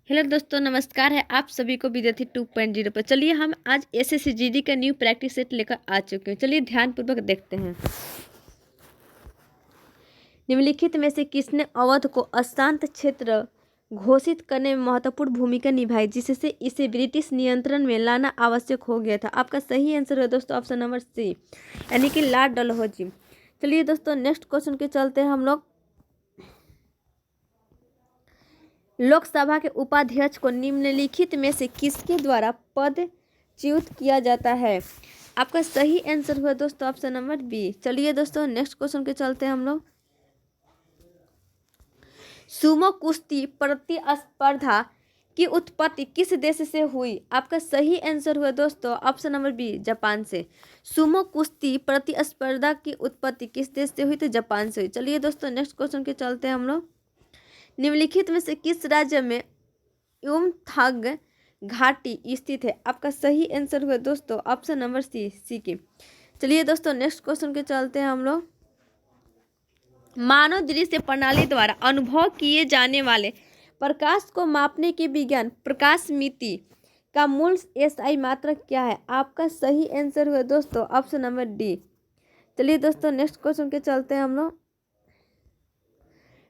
Hello दोस्तों, नमस्कार है आप सभी को विद्यार्थी 2.0 पर। चलिए हम आज एसएससी जीडी का न्यू प्रैक्टिस सेट लेकर आ चुके हैं। चलिए ध्यानपूर्वक देखते हैं। निम्नलिखित में से किसने अवध को अशांत क्षेत्र घोषित करने में महत्वपूर्ण भूमिका निभाई, जिससे इसे ब्रिटिश नियंत्रण में लाना आवश्यक हो गया था? आपका सही आंसर है दोस्तों ऑप्शन नंबर सी, यानी कि लॉर्ड डलहौजी। चलिए दोस्तों नेक्स्ट क्वेश्चन के चलते हैं हम लोग। लोकसभा के उपाध्यक्ष को निम्नलिखित में से किसके द्वारा पदच्युत किया जाता है? आपका सही आंसर हुआ दोस्तों ऑप्शन नंबर बी। चलिए दोस्तों नेक्स्ट क्वेश्चन के चलते हैं हम लोग। सुमो कुश्ती प्रतिस्पर्धा की उत्पत्ति किस देश से हुई? आपका सही आंसर हुआ दोस्तों ऑप्शन नंबर बी, जापान से। सुमो कुश्ती प्रतिस्पर्धा की उत्पत्ति किस देश से हुई? तो जापान से हुई। चलिए दोस्तों नेक्स्ट क्वेश्चन के चलते हैं हम लोग। निम्नलिखित में से किस राज्य में युमथांग घाटी स्थित है? आपका सही आंसर हुआ दोस्तों ऑप्शन नंबर सी, सिक्किम। चलिए दोस्तों नेक्स्ट क्वेश्चन के चलते हैं हम लोग। मानव दृश्य प्रणाली द्वारा अनुभव किए जाने वाले प्रकाश को मापने के विज्ञान प्रकाश मिति का मूल एसआई मात्रक क्या है? आपका सही आंसर हुआ दोस्तों ऑप्शन नंबर डी। चलिए दोस्तों नेक्स्ट क्वेश्चन के चलते हैं हम लोग।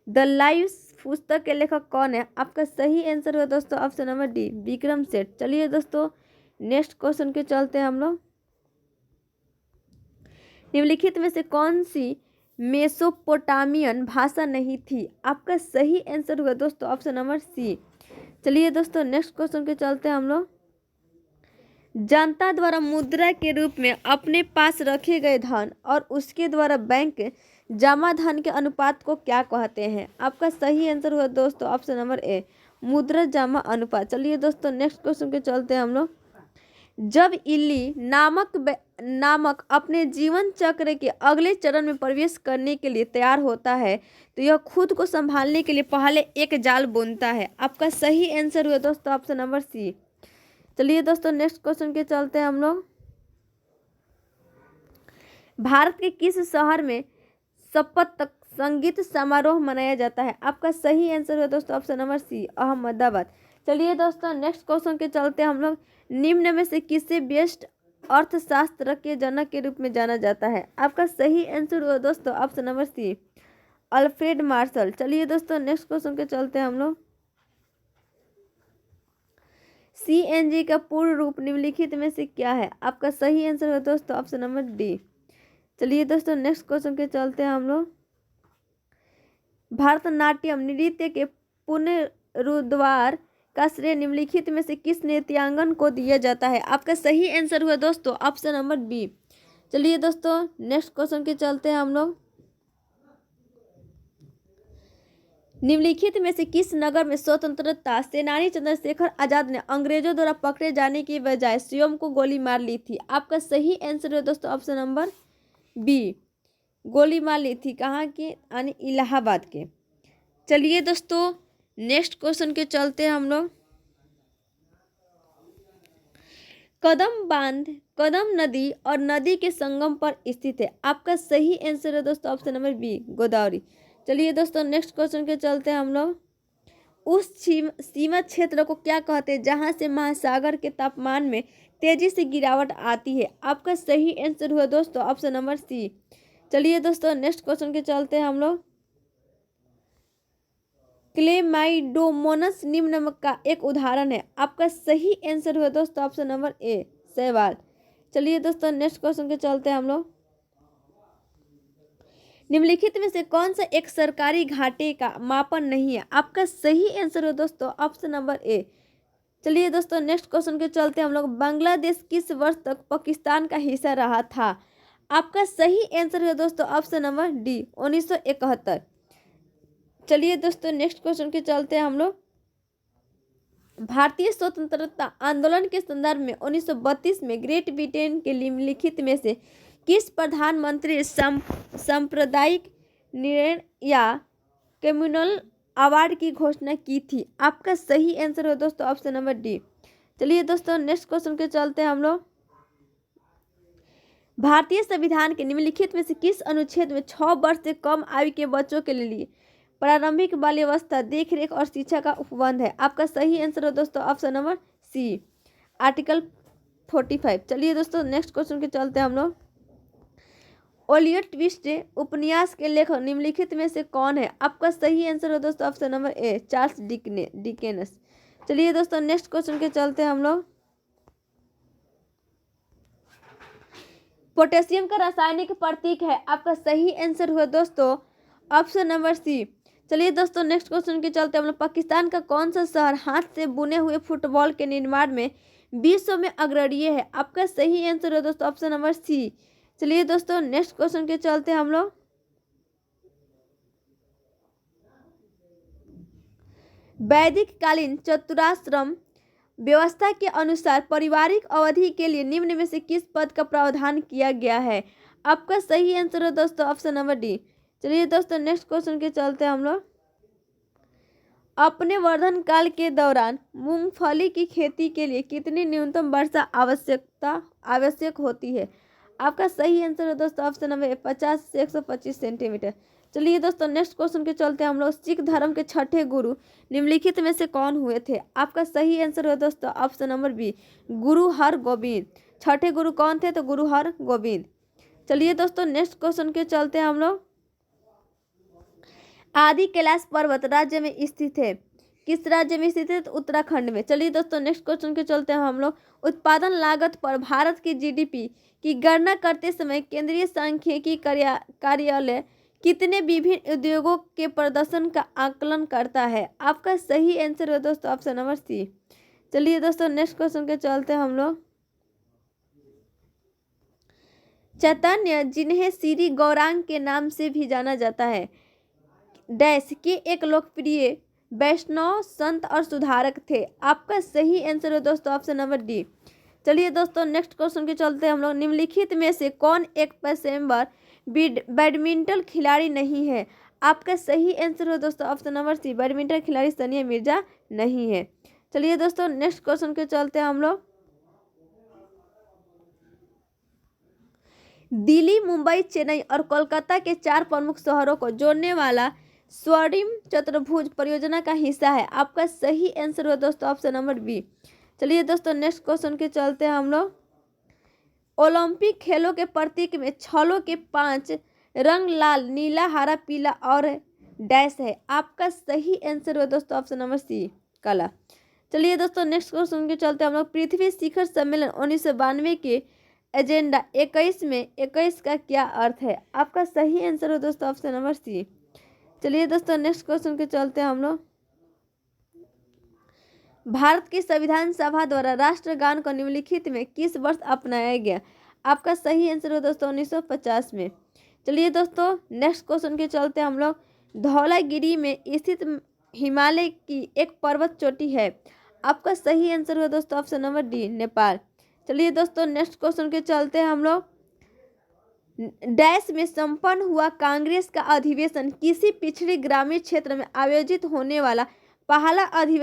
द लाइव्स पुस्तक के लेखक कौन है? आपका सही आंसर हुआ दोस्तों option number D, Vikram Seth. चलिए दोस्तों नेक्स्ट क्वेश्चन के चलते हैं हम लोग। निम्नलिखित में से कौन सी मेसोपोटामियन भाषा नहीं थी? आपका सही आंसर हुआ दोस्तों ऑप्शन नंबर सी। चलिए दोस्तों नेक्स्ट क्वेश्चन के चलते हैं हम लोग। जनता द्वारा मुद्रा के रूप में अपने पास रखे गए धन और उसके द्वारा बैंक जमा धन के अनुपात को क्या कहते हैं? आपका सही आंसर हुआ दोस्तों ऑप्शन नंबर ए, मुद्रा जमा अनुपात। चलिए दोस्तों नेक्स्ट क्वेश्चन के चलते हैं हम लोग। जब इल्ली नामक अपने जीवन चक्र के अगले चरण में प्रवेश करने के लिए तैयार होता है तो यह खुद को संभालने के लिए पहले एक जाल बुनता है। आपका सही आंसर हुआ दोस्तों ऑप्शन नंबर सी। चलिए दोस्तों नेक्स्ट क्वेश्चन के चलते हैं हम लोग। भारत के किस शहर में शपथ संगीत समारोह मनाया जाता है? आपका सही आंसर है दोस्तों ऑप्शन नंबर सी, अहमदाबाद। चलिए दोस्तों नेक्स्ट क्वेश्चन के चलते हम लोग। निम्न में से किसे बेस्ट अर्थशास्त्र के जनक के रूप में जाना जाता है? आपका सही आंसर हुआ दोस्तों option number C, Alfred Marshall. चलिए दोस्तों नेक्स्ट क्वेश्चन के चलते हैं हम लोग। सीएनजी का पूर्ण रूप निम्नलिखित में से क्या है? आपका सही आंसर है दोस्तों ऑप्शन नंबर डी। चलिए दोस्तों नेक्स्ट क्वेश्चन के चलते हैं हम लोग। भरतनाट्यम नृत्य के पुनरुद्धार का श्रेय निम्नलिखित में से किस नृत्यांगन को दिया जाता है? आपका सही आंसर हुआ दोस्तों ऑप्शन नंबर बी। चलिए दोस्तों नेक्स्ट क्वेश्चन के चलते हैं हम लोग। निम्नलिखित में से किस नगर में स्वतंत्रता सेनानी चंद्रशेखर आजाद ने अंग्रेजों द्वारा पकड़े जाने की बजाय स्वयं को गोली मार ली थी? आपका सही आंसर है दोस्तों ऑप्शन नंबर बी, गोली मार ली थी। कहाँ की? यानी इलाहाबाद के। चलिए दोस्तों नेक्स्ट क्वेश्चन के चलते हैं हम लोग। कदम बांध कदम नदी और नदी के संगम पर स्थित है। आपका सही आंसर है दोस्तों ऑप्शन नंबर बी, गोदावरी। चलिए दोस्तों नेक्स्ट क्वेश्चन के चलते हैं हम लोग। उस सीमा क्षेत्र को क्या कहते हैं जहां से महासागर के तापमान में तेजी से गिरावट आती है? आपका सही आंसर हुआ दोस्तों ऑप्शन नंबर सी। चलिए दोस्तों नेक्स्ट क्वेश्चन के चलते हैं हम लोग। क्लेमाइडोमोनस निम्न का एक उदाहरण है। आपका सही आंसर हुआ दोस्तों ऑप्शन नंबर ए, शैवाल। चलिए दोस्तों नेक्स्ट क्वेश्चन के चलते हैं हम लोग। निम्नलिखित में से कौन सा एक सरकारी घाटे का मापन नहीं है? आपका सही आंसर है दोस्तों ऑप्शन नंबर ए। चलिए दोस्तों नेक्स्ट क्वेश्चन के चलते हम लोग। बांग्लादेश किस वर्ष तक पाकिस्तान का हिस्सा रहा था? आपका सही आंसर है दोस्तों ऑप्शन नंबर डी, 1971। चलिए दोस्तों नेक्स्ट क्वेश्चन के चलते हैं हम लोग। भारतीय स्वतंत्रता आंदोलन के संदर्भ में 1932 में ग्रेट ब्रिटेन के निम्नलिखित में से किस प्रधानमंत्री सांप्रदायिक निर्णय या कम्युनल अवार्ड की घोषणा की थी? आपका सही आंसर है दोस्तों ऑप्शन नंबर डी। चलिए दोस्तों नेक्स्ट क्वेश्चन के चलते हैं हम लोग। भारतीय संविधान के निम्नलिखित में से किस अनुच्छेद में 6 वर्ष से कम आयु के बच्चों के लिए प्रारंभिक बाल्यावस्था, देखरेख और शिक्षा का उपबंध है। आपका सही आंसर है दोस्तों ऑप्शन नंबर सी, आर्टिकल 45। चलिए दोस्तों नेक्स्ट क्वेश्चन के चलते हैं हम लोग। ओलियट ट्विस्ट उपन्यास के लेखक निम्नलिखित में से कौन है? आपका सही आंसर है दोस्तों option number A, Charles Dickens. चलिए दोस्तों नेक्स्ट क्वेश्चन के चलते हैं हम लोग। पोटेशियम का रासायनिक प्रतीक है। आपका सही आंसर हुआ दोस्तों ऑप्शन नंबर सी। चलिए दोस्तों नेक्स्ट क्वेश्चन के चलते हम लोग। पाकिस्तान का कौन सा शहर हाथ से बुने हुए फुटबॉल के निर्माण में विश्व में अग्रणीय है? आपका सही आंसर है दोस्तों ऑप्शन नंबर सी। चलिए दोस्तों नेक्स्ट क्वेश्चन के चलते हम लोग। वैदिक कालीन चतुराश्रम व्यवस्था के अनुसार पारिवारिक अवधि के लिए निम्न में से किस पद का प्रावधान किया गया है? आपका सही आंसर है दोस्तों ऑप्शन नंबर डी। चलिए दोस्तों नेक्स्ट क्वेश्चन के चलते हम लोग। अपने वर्धन काल के दौरान मूंगफली की खेती के लिए कितनी न्यूनतम वर्षा आवश्यक होती है? आपका सही आंसर है दोस्तों ऑप्शन नंबर 50 से 125 सेंटीमीटर। चलिए दोस्तों नेक्स्ट क्वेश्चन के चलते हम लोग। सिख धर्म के छठे गुरु निम्नलिखित में से कौन हुए थे? आपका सही आंसर है दोस्तों ऑप्शन नंबर बी, गुरु हरगोबिंद। छठे गुरु कौन थे? तो गुरु हरगोबिंद। चलिए दोस्तों नेक्स्ट क्वेश्चन के चलते हम लोग। आदि कैलाश पर्वत राज्य में स्थित है। किस राज्य में स्थित है? तो उत्तराखंड में। चलिए दोस्तों नेक्स्ट क्वेश्चन के चलते हैं हम लोग। उत्पादन लागत पर भारत की जीडीपी की गणना करते समय केंद्रीय सांख्यिकी कार्यालय कितने विभिन्न उद्योगों के प्रदर्शन का आकलन करता है? आपका सही आंसर है दोस्तों ऑप्शन नंबर सी। चलिए दोस्तों नेक्स्ट क्वेश्चन के चलते हैं हम लोग। चैतन्य, जिन्हें श्री गौरांग के नाम से भी जाना जाता है, डैश के एक लोकप्रिय वैष्णव संत और सुधारक थे। आपका सही आंसर है दोस्तों ऑप्शन नंबर डी। चलिए दोस्तों नेक्स्ट क्वेश्चन के चलते हम लोग। निम्नलिखित में से कौन एक पेशेवर बैडमिंटन खिलाड़ी नहीं है? आपका सही आंसर है दोस्तों ऑप्शन नंबर सी, बैडमिंटन खिलाड़ी सानिया मिर्जा नहीं है। चलिए दोस्तों नेक्स्ट क्वेश्चन के चलते हम लोग। दिल्ली, मुंबई, चेन्नई और कोलकाता के 4 प्रमुख शहरों को जोड़ने वाला स्वर्णिम चतुर्भुज परियोजना का हिस्सा है। आपका सही आंसर है दोस्तों ऑप्शन नंबर बी। चलिए दोस्तों नेक्स्ट क्वेश्चन के चलते हैं हम लोग। ओलंपिक खेलों के प्रतीक में छलों के 5 रंग लाल, नीला, हरा, पीला और डैश है। आपका सही आंसर है दोस्तों ऑप्शन नंबर सी, काला। चलिए दोस्तों नेक्स्ट क्वेश्चन के चलते हम लोग। पृथ्वी शिखर सम्मेलन 1992 के एजेंडा 21 में 21 का क्या अर्थ है? आपका सही आंसर है दोस्तों ऑप्शन नंबर सी। चलिए दोस्तों नेक्स्ट क्वेश्चन के चलते हैं हम लोग। भारत की संविधान सभा द्वारा राष्ट्रगान को निम्नलिखित में किस वर्ष अपनाया गया? आपका सही आंसर है दोस्तों 1950 में। चलिए दोस्तों नेक्स्ट क्वेश्चन के चलते हम लोग। धौलागिरी में स्थित हिमालय की एक पर्वत चोटी है। आपका सही आंसर है दोस्तों ऑप्शन नंबर डी, नेपाल। चलिए दोस्तों नेक्स्ट क्वेश्चन के चलते हम लोग। डैश में संपन्न हुआ कांग्रेस का अधिवेशन किसी पिछड़े ग्रामीण क्षेत्र में आयोजित होने वाला पहला अधिवेशन